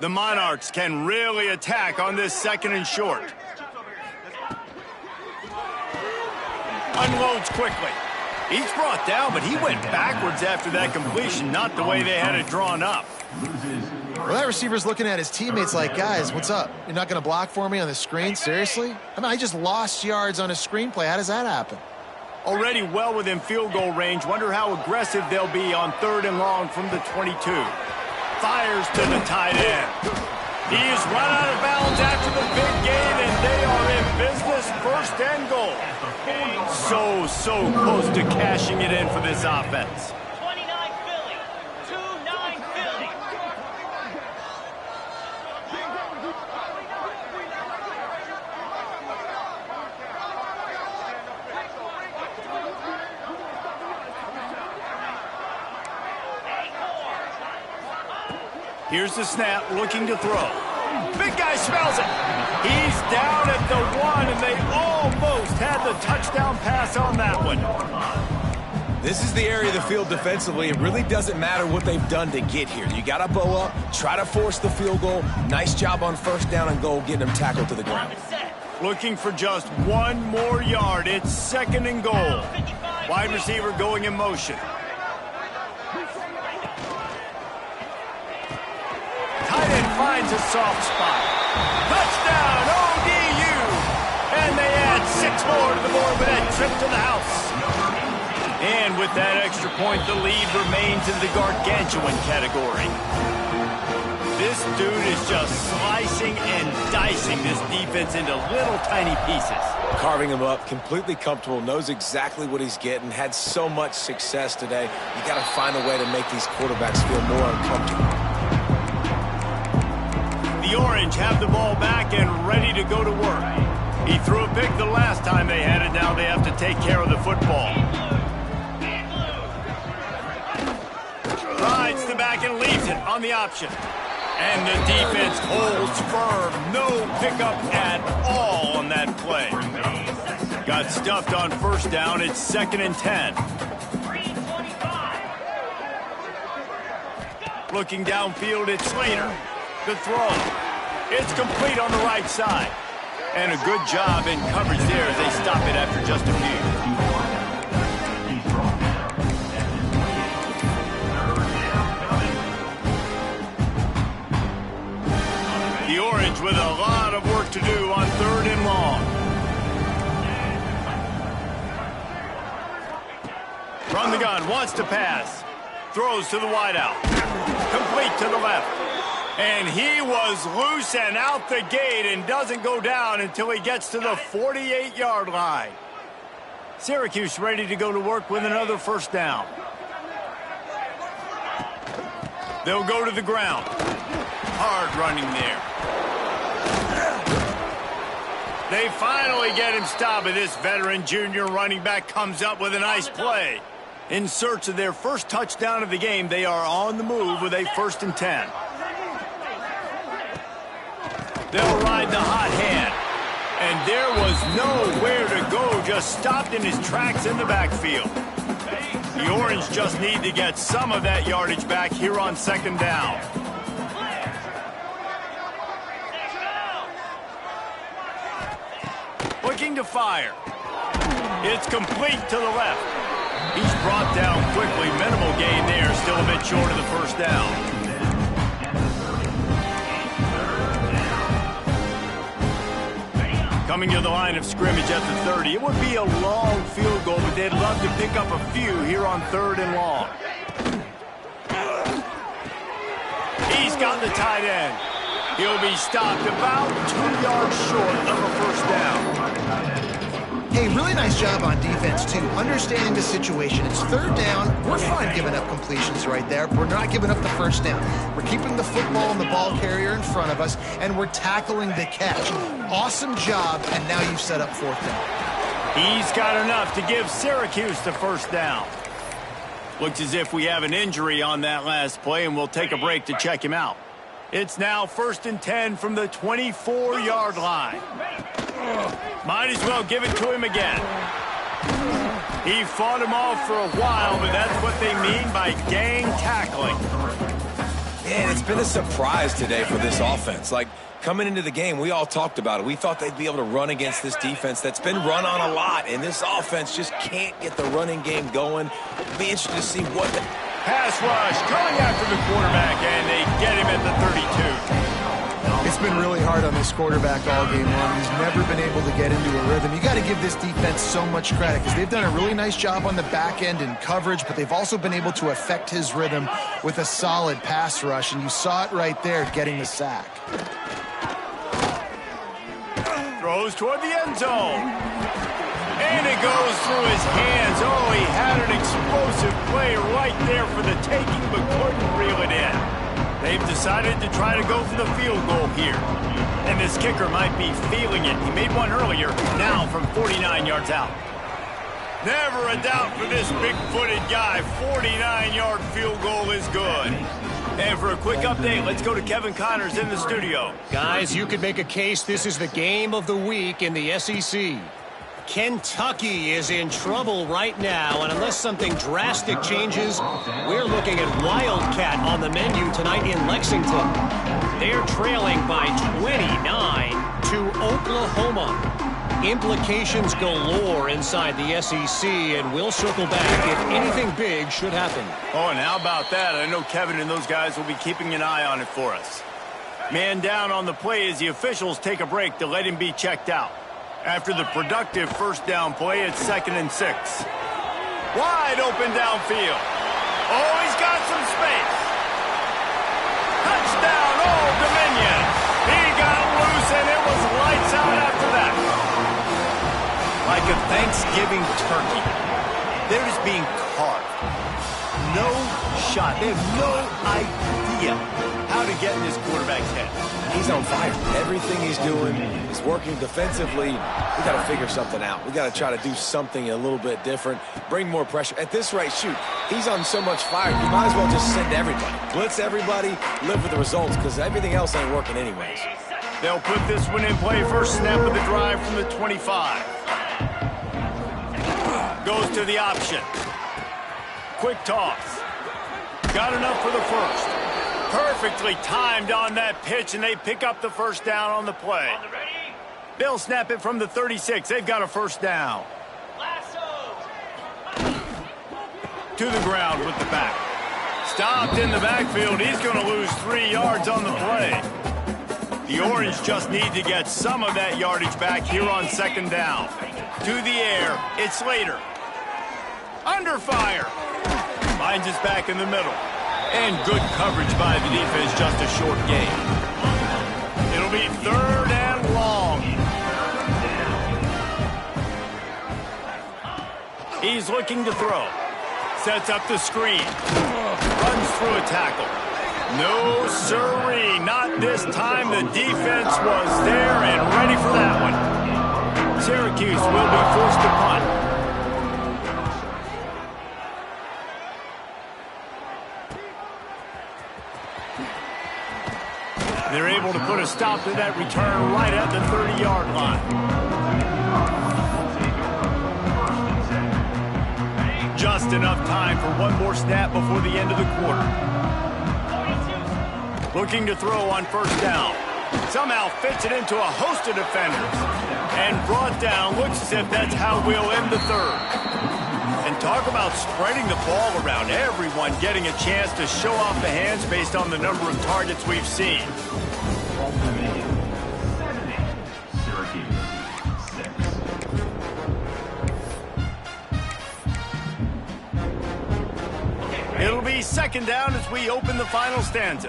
Speaker 1: The Monarchs can really attack on this 2nd and short. Unloads quickly. He's brought down, but he went backwards after that completion, not the way they had it drawn up.
Speaker 2: Well, that receiver's looking at his teammates like, guys, what's up? You're not going to block for me on the screen? Seriously? I mean, I just lost yards on a screenplay. How does that happen?
Speaker 1: Already well within field goal range. Wonder how aggressive they'll be on 3rd and long from the 22. Fires to the tight end. He is run out of bounds after the big gain, and they are in business. 1st and goal. So close to cashing it in for this offense.
Speaker 4: 29 Philly. 2-9 Philly.
Speaker 1: Here's the snap, looking to throw. Big guy smells it. He's down at the 1, and they almost had the touchdown pass on that one.
Speaker 3: This is the area of the field defensively. It really doesn't matter what they've done to get here. You got to bow up, try to force the field goal. Nice job on 1st down and goal, getting them tackled to the ground.
Speaker 1: Looking for just 1 more yard. It's 2nd and goal. Wide receiver going in motion. Tight end finds a soft spot. Touchdown, ODU! And they add 6 more to the board with that trip to the house. And with that extra point, the lead remains in the gargantuan category. This dude is just slicing and dicing this defense into little tiny pieces.
Speaker 3: Carving him up, completely comfortable, knows exactly what he's getting, had so much success today. You got to find a way to make these quarterbacks feel more uncomfortable.
Speaker 1: The Orange have the ball back and ready to go to work. He threw a pick the last time they had it. Now they have to take care of the football. Rides the back and leaves it on the option. And the defense holds firm. No pickup at all on that play. Got stuffed on 1st down. It's 2nd and 10. Looking downfield, it's Slater. The throw. It's complete on the right side. And a good job in coverage there as they stop it after just a few. The Orange with a lot of work to do on 3rd and long. From the gun, wants to pass. Throws to the wideout. Complete to the left. And he was loose and out the gate and doesn't go down until he gets to the 48-yard line. Syracuse ready to go to work with another 1st down. They'll go to the ground. Hard running there. They finally get him stopped, but this veteran junior running back comes up with a nice play. In search of their 1st touchdown of the game, they are on the move with a 1st and 10. They'll ride the hot hand. And there was nowhere to go, just stopped in his tracks in the backfield. The Orange just need to get some of that yardage back here on 2nd down. Looking to fire. It's complete to the left. He's brought down quickly. Minimal gain there, still a bit short of the 1st down. Coming to the line of scrimmage at the 30. It would be a long field goal, but they'd love to pick up a few here on 3rd and long. He's got the tight end. He'll be stopped about 2 yards short of a 1st down.
Speaker 2: Hey, really nice job on defense, too. Understanding the situation. It's 3rd down. We're fine giving up completions right there. We're not giving up the 1st down. We're keeping the football and the ball carrier in front of us, and we're tackling the catch. Awesome job, and now you've set up 4th down.
Speaker 1: He's got enough to give Syracuse the 1st down. Looks as if we have an injury on that last play, and we'll take a break to check him out. It's now 1st and 10 from the 24-yard line. Might as well give it to him again. He fought him off for a while, but that's what they mean by gang tackling.
Speaker 3: And it's been a surprise today for this offense. Like, coming into the game, we all talked about it. We thought they'd be able to run against this defense that's been run on a lot, and this offense just can't get the running game going. It'll be interesting to see what the...
Speaker 1: Pass rush coming after the quarterback, and they get him at the 32.
Speaker 2: It's been really hard on this quarterback all game long. He's never been able to get into a rhythm. You got to give this defense so much credit because they've done a really nice job on the back end in coverage, but they've also been able to affect his rhythm with a solid pass rush, and you saw it right there getting the sack.
Speaker 1: Throws toward the end zone. And it goes through his hands. Oh, he had an explosive play right there for the taking, but couldn't reel it in. They've decided to try to go for the field goal here. And this kicker might be feeling it. He made one earlier, now from 49 yards out. Never a doubt for this big-footed guy. 49-yard field goal is good. And for a quick update, let's go to Kevin Connors in the studio.
Speaker 5: Guys, you could make a case this is the game of the week in the SEC. Kentucky is in trouble right now, and unless something drastic changes, we're looking at Wildcat on the menu tonight in Lexington. They're trailing by 29 to Oklahoma. Implications galore inside the SEC, and we'll circle back if anything big should happen.
Speaker 1: Oh, and how about that? I know Kevin and those guys will be keeping an eye on it for us. Man down on the play as the officials take a break to let him be checked out. After the productive first down play, it's 2nd and 6. Wide open downfield. Oh, he's got some space. Touchdown, Old Dominion. He got loose, and it was lights out after that. Like a Thanksgiving turkey. They're just being carved. No shot. They have no idea how to get in this quarterback's head.
Speaker 3: He's on fire. Everything he's doing is working defensively. We got to figure something out. We got to try to do something a little bit different, bring more pressure. At this rate, shoot, he's on so much fire, you might as well just send everybody. Blitz everybody, live with the results, because everything else ain't working anyways.
Speaker 1: They'll put this one in play. First snap of the drive from the 25. Goes to the option. Quick toss. Got enough for the first. Perfectly timed on that pitch, and they pick up the first down on the play. They'll snap it from the 36. They've got a first down. To the ground with the back. Stopped in the backfield. He's going to lose 3 yards on the play. The Orange just need to get some of that yardage back here on 2nd down. To the air. It's Slater. Under fire. Finds us back in the middle. And good coverage by the defense, just a short gain. It'll be 3rd and long. He's looking to throw. Sets up the screen. Runs through a tackle. No siree, not this time. The defense was there and ready for that one. Syracuse will be forced to punt. They're able to put a stop to that return right at the 30-yard line. Just enough time for one more snap before the end of the quarter. Looking to throw on first down. Somehow fits it into a host of defenders. And brought down. Looks as if that's how we'll end the third. And talk about spreading the ball around. Everyone getting a chance to show off the hands based on the number of targets we've seen. It'll be 2nd down as we open the final stanza.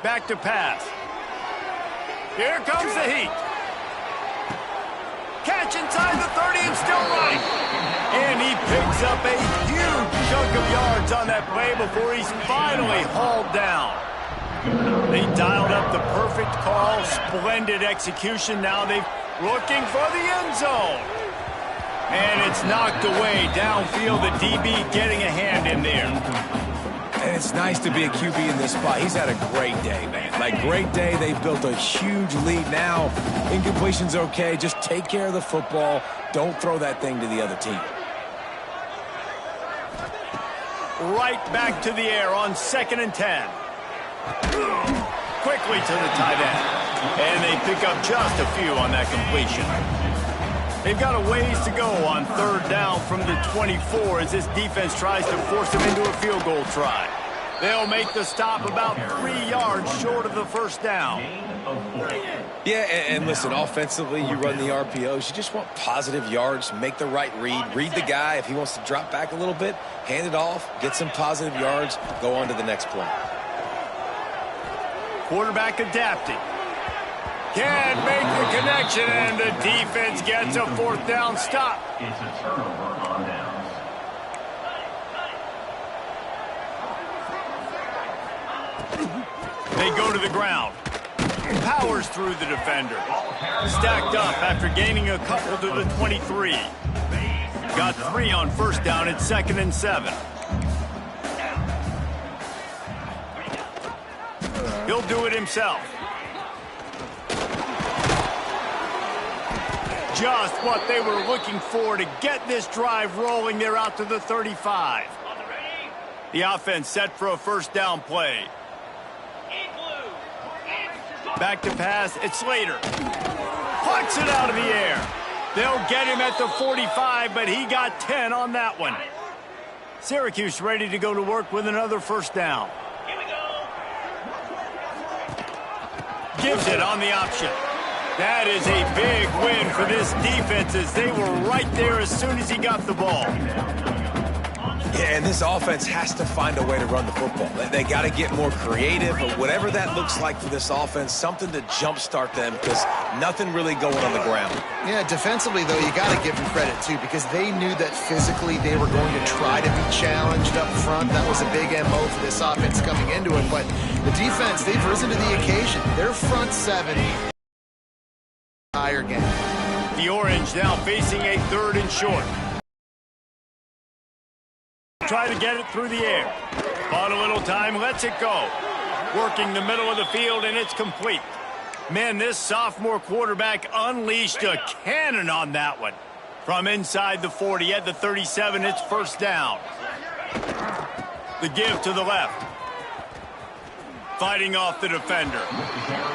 Speaker 1: Back to pass. Here comes the heat. Catch inside the 30 and still running. And he picks up a huge chunk of yards on that play before he's finally hauled down. They dialed up the perfect call, splendid execution. Now they're looking for the end zone. And it's knocked away downfield. The DB getting a hand in there.
Speaker 3: And it's nice to be a QB in this spot. He's had a great day, man. Like, great day. They built a huge lead now. Incompletion's okay. Just take care of the football. Don't throw that thing to the other team.
Speaker 1: right back to the air on 2nd and 10. Quickly to the tight end. And they pick up just a few on that completion. They've got a ways to go on 3rd down from the 24 as this defense tries to force them into a field goal try. They'll make the stop about 3 yards short of the 1st down.
Speaker 3: Yeah, and listen, offensively, you run the RPOs. You just want positive yards, make the right read the guy. If he wants to drop back a little bit, hand it off, get some positive yards, go on to the next play.
Speaker 1: Quarterback adapting. Can't make the connection, and the defense gets a 4th down stop.
Speaker 6: It's a turnover on downs.
Speaker 1: They go to the ground. Powers through the defender. Stacked up after gaining a couple to the 23. Got 3 on 1st down at 2nd and 7. He'll do it himself. Just what they were looking for to get this drive rolling. They're out to the 35. The offense set for a 1st down play. Back to pass, it's Slater. Puts it out of the air. They'll get him at the 45, but he got 10 on that one. Syracuse ready to go to work with another 1st down.
Speaker 4: Here we go.
Speaker 1: Gives it on the option. That is a big win for this defense as they were right there as soon as he got the ball.
Speaker 3: Yeah, and this offense has to find a way to run the football. They got to get more creative, but whatever that looks like for this offense, something to jumpstart them because nothing really going on the ground.
Speaker 2: Yeah, defensively, though, you got to give them credit, too, because they knew that physically they were going to try to be challenged up front. That was a big MO for this offense coming into it, but the defense, they've risen to the occasion. Their front 7 higher game.
Speaker 1: The Orange now facing a 3rd and short. Try to get it through the air. Bought a little time, lets it go. Working the middle of the field, and it's complete. Man, this sophomore quarterback unleashed a cannon on that one. From inside the 40 at the 37, it's 1st down. The give to the left. Fighting off the defender.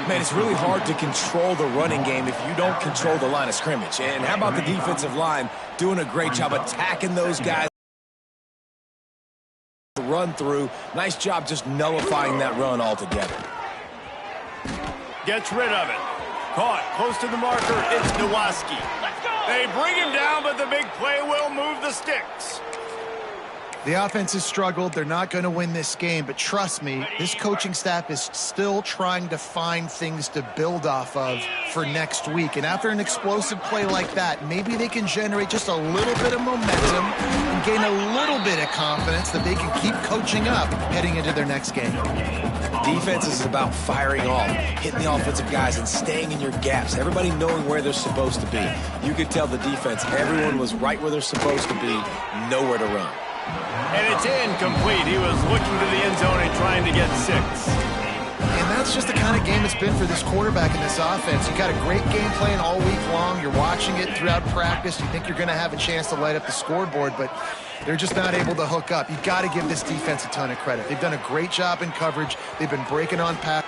Speaker 3: Man, it's really hard to control the running game if you don't control the line of scrimmage. And how about the defensive line doing a great job attacking those guys? Run through. Nice job just nullifying that run altogether.
Speaker 1: Gets rid of it. Caught close to the marker. It's Nowaski. They bring him down, but the big play will move the sticks.
Speaker 2: The offense has struggled. They're not going to win this game, but trust me, this coaching staff is still trying to find things to build off of for next week. And after an explosive play like that, maybe they can generate just a little bit of momentum and gain a little bit of confidence that they can keep coaching up heading into their next game.
Speaker 3: Defense is about firing off, hitting the offensive guys and staying in your gaps. Everybody knowing where they're supposed to be. You could tell the defense, everyone was right where they're supposed to be, nowhere to run.
Speaker 1: And it's incomplete. He was looking to the end zone and trying to get 6.
Speaker 2: And that's just the kind of game it's been for this quarterback in this offense. You got a great game plan all week long. You're watching it throughout practice. You think you're going to have a chance to light up the scoreboard, but they're just not able to hook up. You got to give this defense a ton of credit. They've done a great job in coverage. They've been breaking on pass.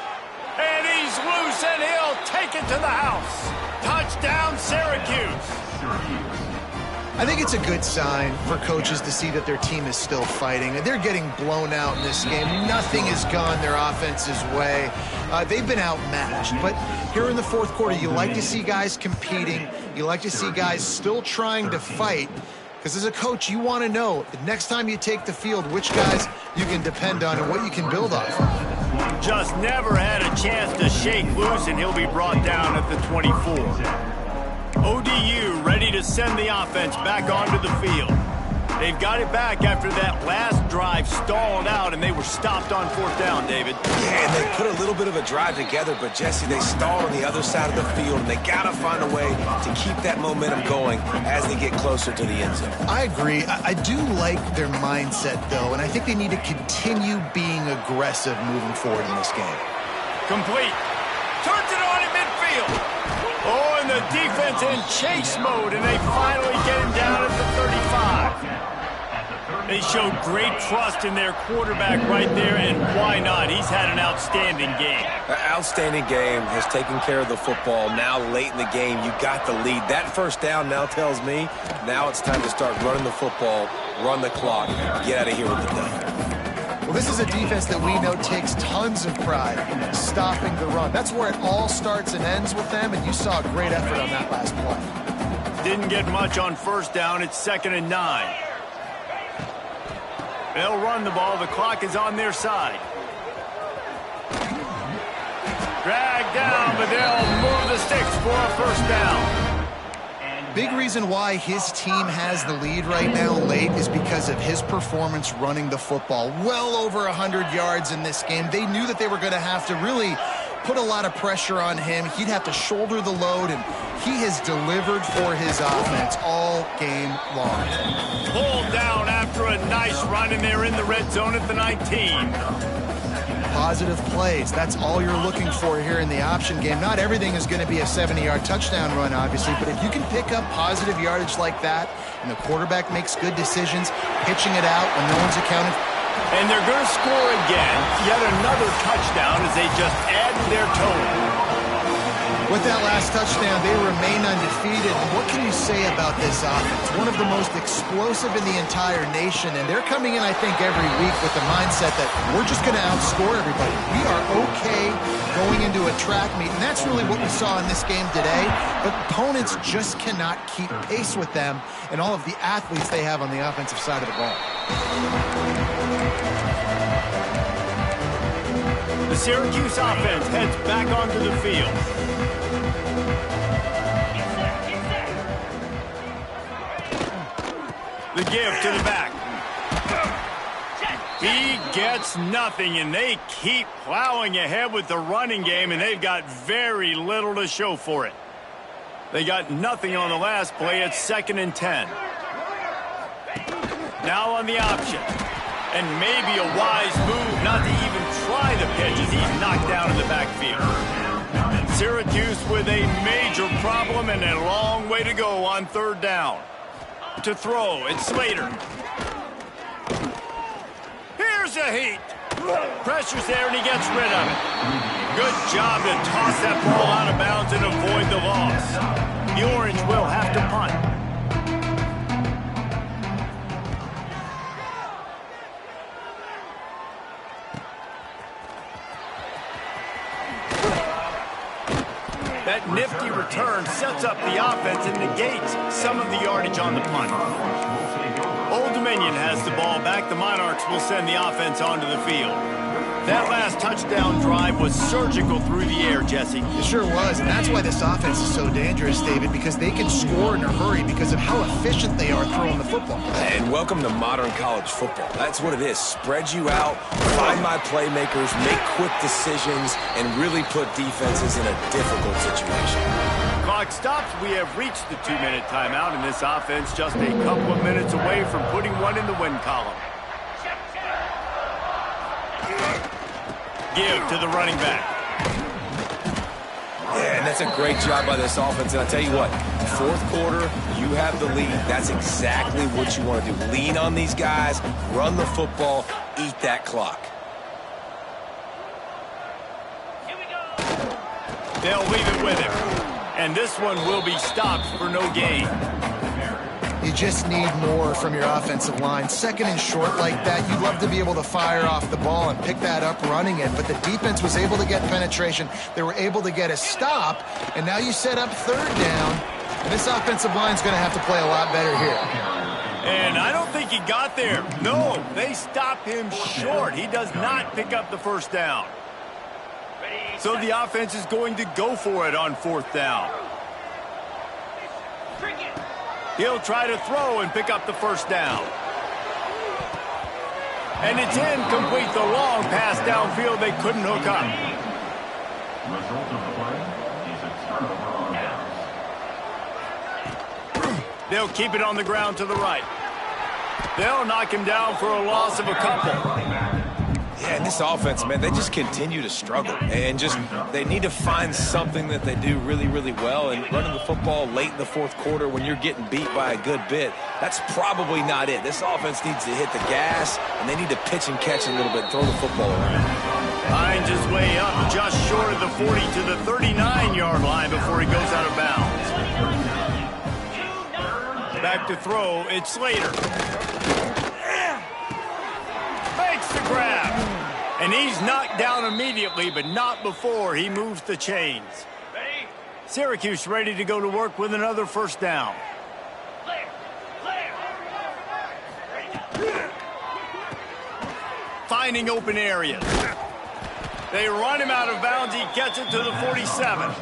Speaker 1: And he's loose, and he'll take it to the house. Touchdown, Syracuse.
Speaker 2: I think it's a good sign for coaches to see that their team is still fighting. They're getting blown out in this game. Nothing has gone their offense's way. They've been outmatched. But here in the 4th quarter, you like to see guys competing. You like to see guys still trying to fight. Because as a coach, you want to know the next time you take the field, which guys you can depend on and what you can build off.
Speaker 1: Just never had a chance to shake loose, and he'll be brought down at the 24. ODU ready to send the offense back onto the field. They've got it back after that last drive stalled out, and they were stopped on 4th down, David.
Speaker 3: Yeah, and they put a little bit of a drive together, but, Jesse, they stalled on the other side of the field, and they got to find a way to keep that momentum going as they get closer to the end zone. I
Speaker 2: agree. I do like their mindset, though, and I think they need to continue being aggressive moving forward in this game.
Speaker 1: Complete. Turns it on in midfield. Oh, and the defense in chase mode, and they finally get him down at the 35. They showed great trust in their quarterback right there, and why not? He's had an outstanding game.
Speaker 3: An outstanding game, has taken care of the football. Now late in the game, you got the lead. That first down now tells me now it's time to start running the football, run the clock, get out of here with the dub.
Speaker 2: Well, this is a defense that we know takes tons of pride in stopping the run. That's where it all starts and ends with them, and you saw a great effort on that last play.
Speaker 1: Didn't get much on first down. It's 2nd and 9. They'll run the ball. The clock is on their side. Dragged down, but they'll move the sticks for a first down.
Speaker 2: Big reason why his team has the lead right now late is because of his performance running the football. Well over 100 yards in this game. They knew that they were going to have to really put a lot of pressure on him. He'd have to shoulder the load, and he has delivered for his offense all game long.
Speaker 1: Pulled down after a nice run, and they're in the red zone at the 19.
Speaker 2: Positive plays, that's all you're looking for here in the option game. Not everything is going to be a 70-yard touchdown run, obviously, but if you can pick up positive yardage like that, and the quarterback makes good decisions, pitching it out when no one's accounted.
Speaker 1: And they're going to score again. Yet another touchdown as they just add to their total.
Speaker 2: With that last touchdown, they remain undefeated. And what can you say about this offense? One of the most explosive in the entire nation, and they're coming in, I think, every week with the mindset that we're just going to outscore everybody. We are okay going into a track meet, and that's really what we saw in this game today. But opponents just cannot keep pace with them and all of the athletes they have on the offensive side of the ball.
Speaker 1: The Syracuse offense heads back onto the field. The give to the back. He gets nothing, and they keep plowing ahead with the running game, and they've got very little to show for it. They got nothing on the last play. It's 2nd and 10. Now on the option. And maybe a wise move not to even try the pitch as he's knocked down in the backfield. And Syracuse with a major problem and a long way to go on 3rd down. To throw, it's Slater. Here's a heat. Pressure's there and he gets rid of it. Good job to toss that ball out of bounds and avoid the loss. The Orange will have to punt. That nifty return sets up the offense and negates some of the yardage on the punt. Old Dominion has the ball back. The Monarchs will send the offense onto the field. That last touchdown drive was surgical through the air, Jesse.
Speaker 2: It sure was, and that's why this offense is so dangerous, David, because they can score in a hurry because of how efficient they are throwing the football.
Speaker 3: And welcome to modern college football. That's what it is. Spread you out, find my playmakers, make quick decisions, and really put defenses in a difficult situation.
Speaker 1: Clock stops. We have reached the 2-minute timeout, and this offense just a couple of minutes away from putting one in the win column. Give to the running back.
Speaker 3: Yeah, and that's a great job by this offense. And I'll tell you what, 4th quarter, you have the lead. That's exactly what you want to do. Lean on these guys, run the football, eat that clock.
Speaker 4: Here we go.
Speaker 1: They'll leave it with him. And this one will be stopped for no gain.
Speaker 2: You just need more from your offensive line. 2nd and short like that, you'd love to be able to fire off the ball and pick that up running it, but the defense was able to get penetration. They were able to get a stop, and now you set up 3rd down, and this offensive line's going to have to play a lot better here.
Speaker 1: And I don't think he got there. No, they stop him short. He does not pick up the first down. So the offense is going to go for it on 4th down. He'll try to throw and pick up the first down. And it's incomplete. The long pass downfield they couldn't hook up.
Speaker 6: Result of the play is a turnover on downs.
Speaker 1: They'll keep it on the ground to the right. They'll knock him down for a loss of a couple.
Speaker 3: Yeah, and this offense, man, they just continue to struggle. And just they need to find something that they do really, really well. And running the football late in the fourth quarter when you're getting beat by a good bit, that's probably not it. This offense needs to hit the gas, and they need to pitch and catch a little bit, throw the football around.
Speaker 1: Hines is way up, just short of the 40 to the 39-yard line before he goes out of bounds. Back to throw, it's Slater. Makes the grab. And he's knocked down immediately, but not before he moves the chains. Syracuse ready to go to work with another first down. Finding open areas. They run him out of bounds. He gets it to the 47.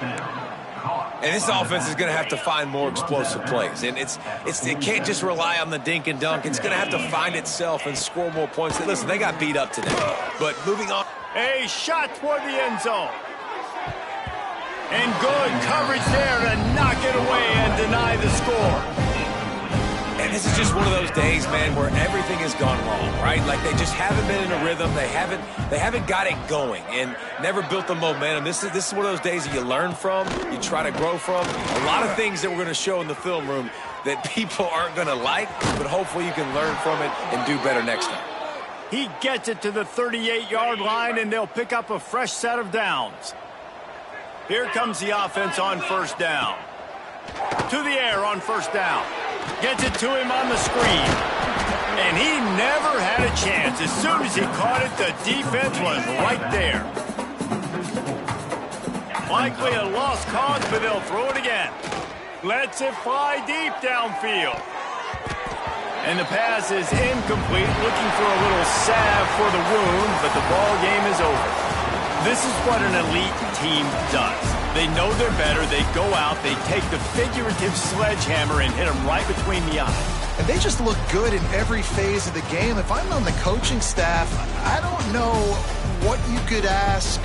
Speaker 3: And this offense is going to have to find more explosive plays. And it can't just rely on the dink and dunk. It's going to have to find itself and score more points. Listen, they got beat up today. But moving on.
Speaker 1: A shot toward the end zone. And good coverage there to knock it away and deny the score.
Speaker 3: And this is just one of those days, man, where everything has gone wrong, right? Like they just haven't been in a rhythm. They haven't got it going and never built the momentum. This is one of those days that you learn from, you try to grow from. A lot of things that we're going to show in the film room that people aren't going to like, but hopefully you can learn from it and do better next time.
Speaker 1: He gets it to the 38-yard line, and they'll pick up a fresh set of downs. Here comes the offense on first down. To the air on first down. Gets it to him on the screen. And he never had a chance. As soon as he caught it, the defense was right there. Likely a lost cause, but they'll throw it again. Lets it fly deep downfield. And the pass is incomplete. Looking for a little salve for the wound, but the ball game is over. This is what an elite team does. They know they're better. They go out. They take the figurative sledgehammer and hit them right between the eyes.
Speaker 2: And they just look good in every phase of the game. If I'm on the coaching staff, I don't know what you could ask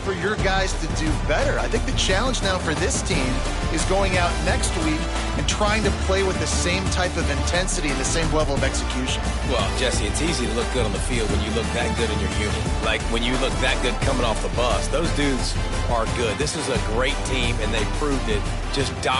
Speaker 2: for your guys to do better. I think the challenge now for this team is going out next week and trying to play with the same type of intensity and the same level of execution.
Speaker 3: Well, Jesse, it's easy to look good on the field when you look that good in your unit. Like when you look that good coming off the bus. Those dudes are good. This is a great team, and they proved it. Just dominating.